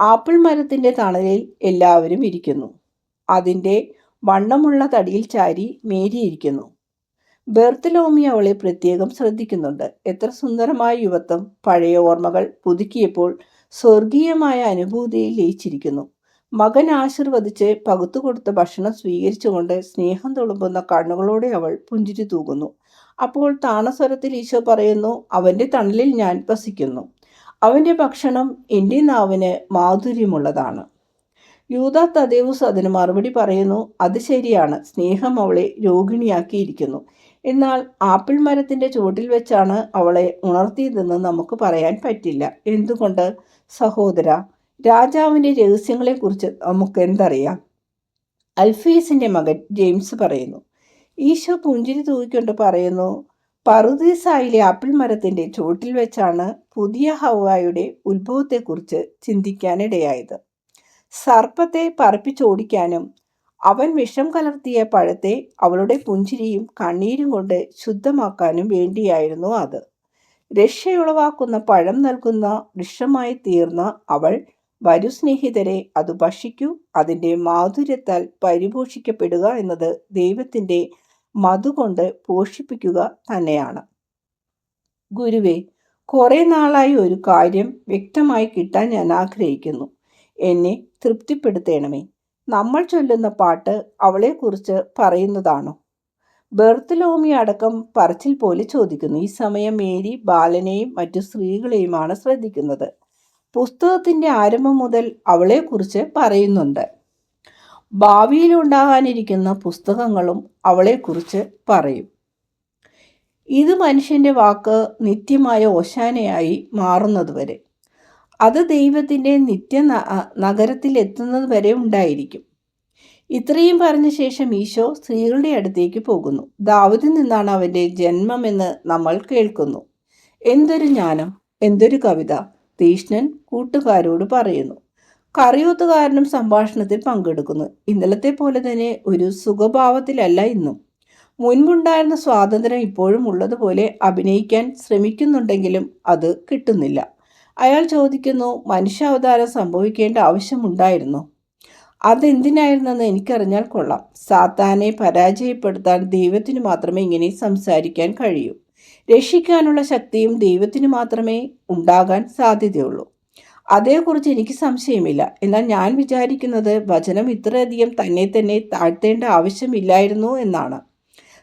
Apple മരത്തിൻ്റെ തണലിൽ എല്ലാവരും ഇരിക്കുന്നു. അതിൻ്റെ വണ്ണമുള്ള തടിയിൽ ചാരി മേരി ഇരിക്കുന്നു. ബെർത്തലോമി അവളെ പ്രത്യേകം ശ്രദ്ധിക്കുന്നുണ്ട്. എത്ര സുന്ദരമായ യുവത്വം! പഴയ ഓർമ്മകൾ പുതുക്കിയപ്പോൾ സ്വർഗീയമായ അനുഭൂതിയിൽ ലയിച്ചിരിക്കുന്നു. മകൻ ആശീർവദിച്ച് പകുത്തുകൊടുത്ത ഭക്ഷണം സ്വീകരിച്ചുകൊണ്ട് സ്നേഹം തുളുമ്പുന്ന കണ്ണുകളോടെ അവൾ പുഞ്ചിരി തൂകുന്നു. അപ്പോൾ താണസ്വരത്തിൽ ഈശോ പറയുന്നു, അവൻ്റെ തണലിൽ ഞാൻ വസിക്കുന്നു. അവൻ്റെ ഭക്ഷണം എൻ്റെ നാവിന് മാധുര്യമുള്ളതാണ്. യൂദാ തദേവുസ് അതിന് മറുപടി പറയുന്നു, അത് ശരിയാണ്, സ്നേഹം അവളെ രോഗിണിയാക്കിയിരിക്കുന്നു. എന്നാൽ ആപ്പിൾ മരത്തിൻ്റെ ചുവട്ടിൽ വെച്ചാണ് അവളെ ഉണർത്തിയതെന്ന് നമുക്ക് പറയാൻ പറ്റില്ല. എന്തുകൊണ്ട്? സഹോദര, രാജാവിൻ്റെ രഹസ്യങ്ങളെക്കുറിച്ച് നമുക്ക് എന്തറിയാം? അൽഫീസിൻ്റെ മകൻ ജെയിംസ് പറയുന്നു. ഈശോ പുഞ്ചിരി തൂക്കിക്കൊണ്ട് പറയുന്നു, പറുദീസായിലെ ആപ്പിൾ മരത്തിൻ്റെ ചുവട്ടിൽ വെച്ചാണ് പുതിയ ഹവ്വായുടെ ഉത്ഭവത്തെക്കുറിച്ച് ചിന്തിക്കാനിടയായത്. സർപ്പത്തെ പറപ്പിച്ചോടിക്കാനും അവൻ വിഷം കലർത്തിയ പഴത്തെ അവളുടെ പുഞ്ചിരിയും കണ്ണീരും കൊണ്ട് ശുദ്ധമാക്കാനും വേണ്ടിയായിരുന്നു അത്. രക്ഷയുളവാക്കുന്ന പഴം നൽകുന്ന വൃക്ഷമായി തീർന്ന അവൾ, വരൂ സ്നേഹിതരെ, അത് ഭക്ഷിക്കൂ, അതിൻ്റെ മാധുര്യത്താൽ പരിപോഷിക്കപ്പെടുക എന്നത് ദൈവത്തിൻ്റെ മധുകൊണ്ട് പോഷിപ്പിക്കുക തന്നെയാണ്. ഗുരുവേ, കുറേ നാളായി ഒരു കാര്യം വ്യക്തമായി കിട്ടാൻ ഞാൻ ആഗ്രഹിക്കുന്നു. എന്നെ തൃപ്തിപ്പെടുത്തണമേ. നമ്മൾ ചൊല്ലുന്ന പാട്ട് അവളെക്കുറിച്ച് പറയുന്നതാണോ? ബെർത്തലോമി അടക്കം പറച്ചിൽ പോലെ ചോദിക്കുന്നു. ഈ സമയം മേരി ബാലനെയും മറ്റു സ്ത്രീകളെയുമാണ് ശ്രദ്ധിക്കുന്നത്. പുസ്തകത്തിൻ്റെ ആരംഭം മുതൽ അവളെക്കുറിച്ച് പറയുന്നുണ്ട്. ഭാവിയിലുണ്ടാകാനിരിക്കുന്ന പുസ്തകങ്ങളും അവളെക്കുറിച്ച് പറയും. ഇത് മനുഷ്യൻ്റെ വാക്ക് നിത്യമായ ഓശാനയായി മാറുന്നതുവരെ, അത് ദൈവത്തിൻ്റെ നിത്യ നഗരത്തിലെത്തുന്നത് വരെ ഉണ്ടായിരിക്കും. ഇത്രയും പറഞ്ഞ ശേഷം ഈശോ സ്ത്രീകളുടെ അടുത്തേക്ക് പോകുന്നു. ദാവീദിൽ നിന്നാണ് അവൻ്റെ ജന്മമെന്ന് നമ്മൾ കേൾക്കുന്നു. എന്തൊരു ജ്ഞാനം, എന്തൊരു കവിത! തീഷ്ണൻ കൂട്ടുകാരോട് പറയുന്നു. കറിയൂത്തുകാരനും സംഭാഷണത്തിൽ പങ്കെടുക്കുന്നു. ഇന്നലത്തെ പോലെ തന്നെ ഒരു സുഖഭാവത്തിലല്ല ഇന്നും. മുൻപുണ്ടായിരുന്ന സ്വാതന്ത്ര്യം ഇപ്പോഴും ഉള്ളതുപോലെ അഭിനയിക്കാൻ ശ്രമിക്കുന്നുണ്ടെങ്കിലും അത് കിട്ടുന്നില്ല. അയാൾ ചോദിക്കുന്നു, മനുഷ്യാവതാരം സംഭവിക്കേണ്ട ആവശ്യമുണ്ടായിരുന്നോ? അതെന്തിനായിരുന്നെന്ന് എനിക്കറിഞ്ഞാൽ കൊള്ളാം. സാത്താനെ പരാജയപ്പെടുത്താൻ ദൈവത്തിന് മാത്രമേ ഇങ്ങനെ സംസാരിക്കാൻ കഴിയൂ. രക്ഷിക്കാനുള്ള ശക്തിയും ദൈവത്തിന് മാത്രമേ ഉണ്ടാകാൻ സാധ്യതയുള്ളൂ. അതേക്കുറിച്ച് എനിക്ക് സംശയമില്ല. എന്നാൽ ഞാൻ വിചാരിക്കുന്നത് വചനം ഇത്രയധികം തന്നെ താഴ്ത്തേണ്ട ആവശ്യമില്ലായിരുന്നു എന്നാണ്.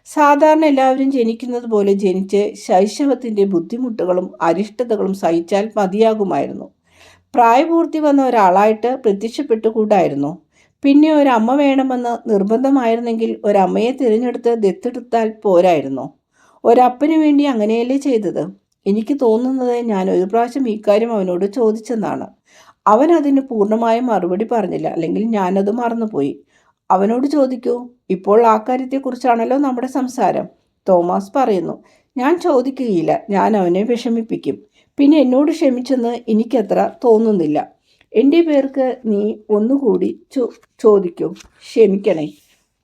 സാധാരണ എല്ലാവരും ജനിക്കുന്നത് പോലെ ജനിച്ച് ശൈശവത്തിൻ്റെ ബുദ്ധിമുട്ടുകളും അരിഷ്ടതകളും സഹിച്ചാൽ മതിയാകുമായിരുന്നു. പ്രായപൂർത്തി വന്ന ഒരാളായിട്ട് പ്രത്യക്ഷപ്പെട്ടുകൂടായിരുന്നു. പിന്നെ ഒരമ്മ വേണമെന്ന് നിർബന്ധമായിരുന്നെങ്കിൽ ഒരമ്മയെ തിരഞ്ഞെടുത്ത് ദത്തെടുത്താൽ പോരായിരുന്നോ? ഒരപ്പന് വേണ്ടി അങ്ങനെയല്ലേ ചെയ്തത്? എനിക്ക് തോന്നുന്നത് ഞാൻ ഒരു പ്രാവശ്യം ഇക്കാര്യം അവനോട് ചോദിച്ചെന്നാണ്. അവൻ അതിന് പൂർണ്ണമായും മറുപടി പറഞ്ഞില്ല, അല്ലെങ്കിൽ ഞാനത് മറന്നുപോയി. അവനോട് ചോദിക്കൂ. ഇപ്പോൾ ആ കാര്യത്തെക്കുറിച്ചാണല്ലോ നമ്മുടെ സംസാരം. തോമസ് പറയുന്നു. ഞാൻ ചോദിക്കുകയില്ല, ഞാൻ അവനെ വിഷമിപ്പിക്കും. പിന്നെ എന്നോട് ക്ഷമിച്ചെന്ന് എനിക്കത്ര തോന്നുന്നില്ല. എൻ്റെ പേർക്ക് നീ ഒന്നുകൂടി ചോദിക്കൂ. ക്ഷമിക്കണേ.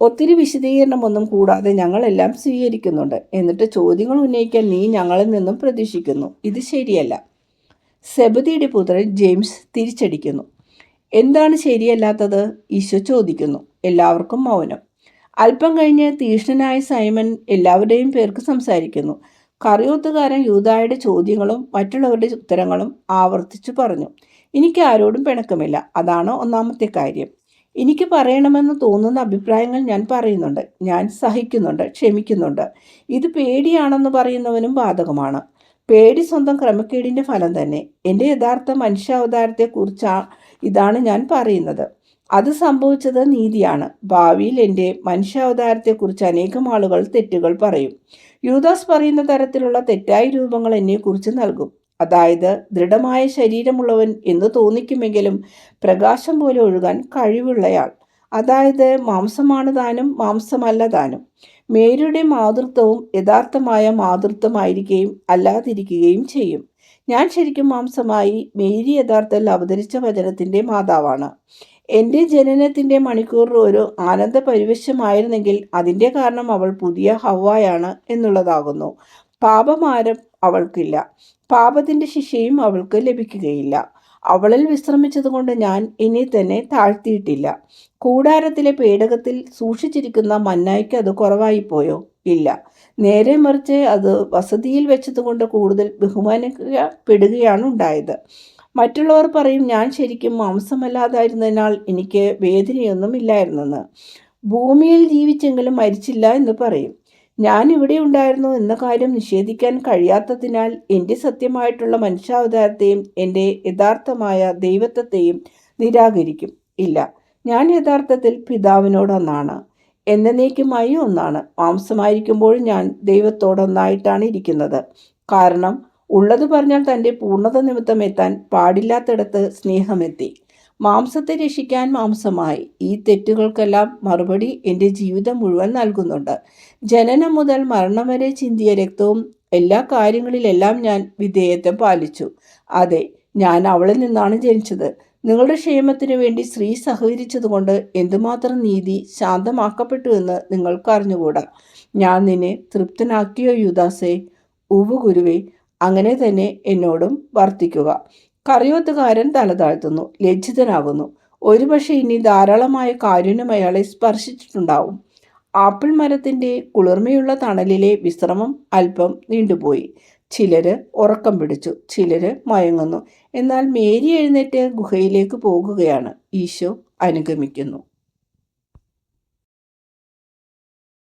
ഒത്തിരി വിശദീകരണമൊന്നും കൂടാതെ ഞങ്ങളെല്ലാം സ്വീകരിക്കുന്നുണ്ട്. എന്നിട്ട് ചോദ്യങ്ങൾ ഉന്നയിക്കാൻ നീ ഞങ്ങളിൽ നിന്നും പ്രതീക്ഷിക്കുന്നു. ഇത് ശരിയല്ല. സെബദിയുടെ പുത്രൻ ജെയിംസ് തിരിച്ചടിക്കുന്നു. എന്താണ് ശരിയല്ലാത്തത്? ഈശോ ചോദിക്കുന്നു. എല്ലാവർക്കും മൗനം. അല്പം കഴിഞ്ഞ് തീഷ്ണനായ സൈമൺ എല്ലാവരുടെയും പേർക്ക് സംസാരിക്കുന്നു. കറിയൂത്തുകാരൻ യൂദായുടെ ചോദ്യങ്ങളും മറ്റുള്ളവരുടെ ഉത്തരങ്ങളും ആവർത്തിച്ചു പറഞ്ഞു. എനിക്ക് ആരോടും പിണക്കമില്ല. അതാണ് ഒന്നാമത്തെ കാര്യം. എനിക്ക് പറയണമെന്ന് തോന്നുന്ന അഭിപ്രായങ്ങൾ ഞാൻ പറയുന്നുണ്ട്. ഞാൻ സഹിക്കുന്നുണ്ട്, ക്ഷമിക്കുന്നുണ്ട്. ഇത് പേടിയാണെന്ന് പറയുന്നവനും ബാധകമാണ്. പേടി സ്വന്തം ക്രമക്കേടിൻ്റെ ഫലം തന്നെ. എൻ്റെ യഥാർത്ഥ ഇതാണ് ഞാൻ പറയുന്നത്. അത് സംഭവിച്ചത് നീതിയാണ്. ഭാവിയിൽ എൻ്റെ മനുഷ്യാവതാരത്തെക്കുറിച്ച് അനേകം ആളുകൾ തെറ്റുകൾ പറയും. യൂദാസ് പറയുന്ന തരത്തിലുള്ള തെറ്റായ രൂപങ്ങൾ എന്നെക്കുറിച്ച് നൽകും. അതായത് ദൃഢമായ ശരീരമുള്ളവൻ എന്ന് തോന്നിക്കുമെങ്കിലും പ്രകാശം പോലെ ഒഴുകാൻ കഴിവുള്ളയാൾ. അതായത് മാംസമാണ് താനും മാംസമല്ല താനും. മേരിയുടെ മാതൃത്വവും യഥാർത്ഥമായ മാതൃത്വമായിരിക്കുകയും അല്ലാതിരിക്കുകയും ചെയ്യും. ഞാൻ ശരിക്കും മാംസമായി, മേരി യഥാർത്ഥത്തിൽ അവതരിച്ച വചനത്തിൻ്റെ മാതാവാണ്. എൻ്റെ ജനനത്തിൻ്റെ മണിക്കൂർ ഒരു ആനന്ദ പരിവശ്യമായിരുന്നെങ്കിൽ അതിൻ്റെ കാരണം അവൾ പുതിയ ഹവ്വായാണ് എന്നുള്ളതാകുന്നു. പാപഭാരം അവൾക്കില്ല. പാപത്തിൻ്റെ ശിക്ഷയും അവൾക്ക് ലഭിക്കുകയില്ല. അവളിൽ വിശ്രമിച്ചതുകൊണ്ട് ഞാൻ എന്നെ തന്നെ താഴ്ത്തിയിട്ടില്ല. കൂടാരത്തിലെ പേടകത്തിൽ സൂക്ഷിച്ചിരിക്കുന്ന മന്നായ്ക്ക് അത് കുറവായിപ്പോയോ? ഇല്ല. നേരെ മറിച്ച് അത് വസതിയിൽ വെച്ചതുകൊണ്ട് കൂടുതൽ ബഹുമാനിക്കപ്പെടുകയാണ് ഉണ്ടായത്. മറ്റുള്ളവർ പറയും, ഞാൻ ശരിക്കും മാംസമല്ലാതായിരുന്നതിനാൽ എനിക്ക് വേദനയൊന്നും ഇല്ലായിരുന്നെന്ന്. ഭൂമിയിൽ ജീവിച്ചെങ്കിലും മരിച്ചില്ല എന്ന് പറയും. ഞാൻ ഇവിടെ ഉണ്ടായിരുന്നു എന്ന കാര്യം നിഷേധിക്കാൻ കഴിയാത്തതിനാൽ എൻ്റെ സത്യമായിട്ടുള്ള മനുഷ്യാവതാരത്തെയും എൻ്റെ യഥാർത്ഥമായ ദൈവത്വത്തെയും നിരാകരിക്കും. ഇല്ല, ഞാൻ യഥാർത്ഥത്തിൽ പിതാവിനോടൊന്നാണ്, എന്നേക്കുമായി ഒന്നാണ്. മാംസമായിരിക്കുമ്പോഴും ഞാൻ ദൈവത്തോടൊന്നായിട്ടാണ് ഇരിക്കുന്നത്. കാരണം ഉള്ളത് പറഞ്ഞാൽ തൻ്റെ പൂർണ്ണത നിമിത്തം എത്താൻ പാടില്ലാത്തിടത്ത് സ്നേഹമെത്തി. മാംസത്തെ രക്ഷിക്കാൻ മാംസമായി. ഈ തെറ്റുകൾക്കെല്ലാം മറുപടി എൻ്റെ ജീവിതം മുഴുവൻ നൽകുന്നുണ്ട്. ജനനം മുതൽ മരണം വരെ ചിന്തിയ രക്തവും എല്ലാ കാര്യങ്ങളിലെല്ലാം ഞാൻ വിധേയത്വം പാലിച്ചു. അതെ, ഞാൻ അവളിൽ നിന്നാണ് ജനിച്ചത്. നിങ്ങളുടെ ക്ഷേമത്തിനു വേണ്ടി സ്ത്രീ സഹകരിച്ചതുകൊണ്ട് എന്തുമാത്രം നീതി ശാന്തമാക്കപ്പെട്ടു എന്ന് നിങ്ങൾക്ക് അറിഞ്ഞുകൂടാ. ഞാൻ നിന്നെ തൃപ്തനാക്കിയോ യൂദാസേ? ഉവ്വ് ഗുരുവേ, അങ്ങനെ തന്നെ എന്നോടും വർത്തിക്കുക. കറിയോത്തുകാരൻ തല താഴ്ത്തുന്നു, ലജ്ജിതനാകുന്നു. ഒരുപക്ഷെ ഇനി ധാരാളമായ കാരുണ്യം അയാളെ സ്പർശിച്ചിട്ടുണ്ടാവും. ആപ്പിൾ മരത്തിൻ്റെ കുളിർമയുള്ള തണലിലെ വിശ്രമം അല്പം നീണ്ടുപോയി. ചിലര് ഉറക്കം പിടിച്ചു, ചിലര് മയങ്ങുന്നു. എന്നാൽ മേരി എഴുന്നേറ്റ് ഗുഹയിലേക്ക് പോകുകയാണ്. ഈശോ അനുഗമിക്കുന്നു.